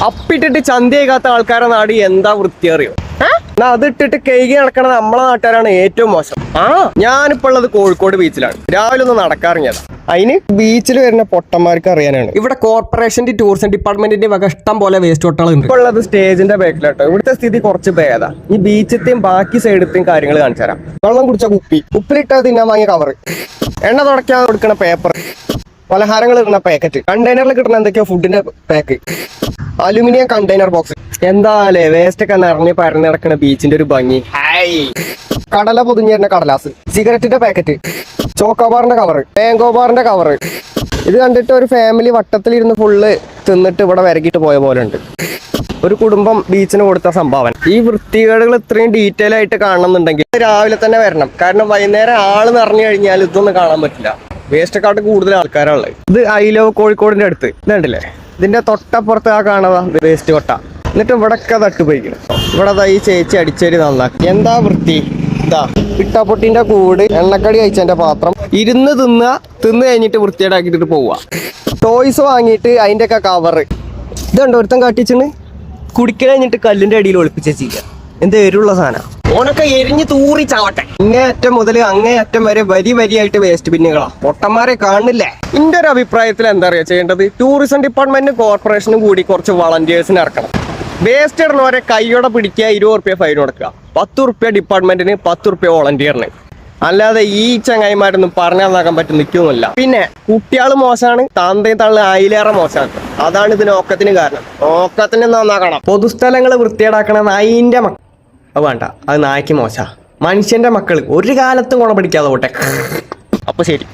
അപ്പിട്ടിട്ട് ചന്തയാകാത്ത ആൾക്കാരെ നാട് എന്താ വൃത്തിയറിയോ? അത് ഇട്ടിട്ട് കഴുകി നടക്കണ നമ്മളെ നാട്ടുകാരാണ് ഏറ്റവും മോശം. ഞാനിപ്പോ ഉള്ളത് കോഴിക്കോട് ബീച്ചിലാണ്. രാവിലെ ഒന്ന് നടക്കാറിഞ്ഞതാ. അതിന് ബീച്ചിൽ വരുന്ന പൊട്ടന്മാർക്ക് അറിയാനാണ്. ഇവിടെ കോർപ്പറേഷന്റെ ടൂറിസം ഡിപ്പാർട്ട്മെന്റിന്റെ വക ഇഷ്ടം പോലെ വേസ്റ്റ് കൊട്ടകളുണ്ട്. ഇപ്പോൾ ഉള്ളത് സ്റ്റേജിന്റെ ബാക്കിലാട്ടോ. ഇവിടുത്തെ സ്ഥിതി കുറച്ച് ഭേദാ. ഈ ബീച്ചത്തെയും ബാക്കി സൈഡത്തെയും കാര്യങ്ങൾ കാണിച്ചു തരാം. വെള്ളം കുടിച്ച കുപ്പി, ഉപ്പിലിട്ടാ തിന്നാൻ വാങ്ങിയ കവറ്, എണ്ണ തുടയ്ക്കാതെ കൊടുക്കണ പേപ്പർ, പലഹാരങ്ങൾ ഇടുന്ന പാക്കറ്റ്, കണ്ടെയ്നറിൽ കിട്ടുന്ന എന്തൊക്കെയോ ഫുഡിന്റെ പാക്ക്, അലുമിനിയം കണ്ടെയ്നർ ബോക്സ്. എന്താലേ വേസ്റ്റ് ഒക്കെ നിറഞ്ഞ് പരന്ന് കിടക്കുന്ന ബീച്ചിന്റെ ഒരു ഭംഗി. കടല പൊതിഞ്ഞിരുന്ന കടലാസ്, സിഗരറ്റിന്റെ പാക്കറ്റ്, ചോക്കോബാറിന്റെ കവറ്, മാംഗോബാറിന്റെ കവറ്. ഇത് കണ്ടിട്ട് ഒരു ഫാമിലി വട്ടത്തിലിരുന്ന് ഫുള്ള് തിന്നിട്ട് ഇവിടെ വിരകിട്ട് പോയ പോലെ ഉണ്ട്. ഒരു കുടുംബം ബീച്ചിന് കൊടുത്ത സംഭാവന. ഈ വൃത്തികേടുകൾ ഇത്രയും ഡീറ്റെയിൽ ആയിട്ട് കാണണമെന്നുണ്ടെങ്കിൽ രാവിലെ തന്നെ വരണം. കാരണം വൈകുന്നേരം ആള് നിറഞ്ഞു കഴിഞ്ഞാൽ ഇതൊന്നും കാണാൻ പറ്റില്ല. വേസ്റ്റക്കാട്ട് കൂടുതൽ ആൾക്കാരാണുള്ളത്. ഇത് ഐ ലവ് കോഴിക്കോടിന്റെ അടുത്ത് ഇതുണ്ടല്ലേ, ഇതിന്റെ തൊട്ടപ്പുറത്ത് ആ കാണുക വേസ്റ്റ് കൊട്ട. എന്നിട്ട് ഇവിടൊക്കെ തട്ടുപോയിക്കണം. ഇവിടെ ഈ ചേച്ചി അടിച്ചേരി നന്നാക്കി. എന്താ വൃത്തി. ഇതാ പിട്ടാപ്പൊട്ടിന്റെ കൂട്, എണ്ണക്കടി കഴിച്ചതിന്റെ പാത്രം, ഇരുന്ന് തിന്ന് കഴിഞ്ഞിട്ട് വൃത്തിയേടാക്കിട്ട് പോവുക. ടോയ്സ് വാങ്ങിയിട്ട് അതിന്റെ ഒക്കെ കവറ്. ഇതുണ്ടോ ഒരുത്തം കാട്ടിച്ചിന് കുടിക്കൽ കഴിഞ്ഞിട്ട് കല്ലിന്റെ അടിയിൽ ഒളിപ്പിച്ചില്ല. എന്ത് എരുള്ള സാധനം. ഓനൊക്കെ എരിഞ്ഞ് തൂറി ചാവട്ടെ. ഇങ്ങേയറ്റം മുതൽ അങ്ങേയറ്റം വരെ വരിയായിട്ട് വേസ്റ്റ് ബിന്നുകളാ. പൊട്ടന്മാരെ കാണില്ലേ? എന്റെ ഒരു അഭിപ്രായത്തിൽ എന്താ അറിയാ ചെയ്യേണ്ടത്? ടൂറിസം ഡിപ്പാർട്ട്മെന്റും കോർപ്പറേഷനും കൂടി കുറച്ച് വളണ്ടിയേഴ്സിനെ ഇറക്കണം. വേസ്റ്റ് ഇടുന്നവരെ കൈയോടെ പിടിക്കുക, 20 റുപ്യ ഫൈൻ കൊടുക്കുക, 10 റുപ്യ ഡിപ്പാർട്ട്മെന്റിന്, 10 റുപ്യ വോളണ്ടിയറിന്. അല്ലാതെ ഈ ചങ്ങായിമാരൊന്നും പറഞ്ഞാൽ നോക്കാൻ പറ്റും നിൽക്കുന്നില്ല. പിന്നെ കുട്ടികൾ മോശമാണ്, താന്തയും തള്ളി അയിലേറെ മോശമാണ്. അതാണ് ഇതിന് ഓക്കത്തിന് കാരണം. ഓക്കത്തിന് നന്നാക്കണം. പൊതുസ്ഥലങ്ങൾ വൃത്തിയേടാക്കണം. നായിന്റെ അത് വേണ്ട, അത് നായ്ക്ക് മോശ. മനുഷ്യന്റെ മക്കൾ ഒരു കാലത്തും ഗുണം പിടിക്കാതെ പോട്ടെ. അപ്പൊ ശരി.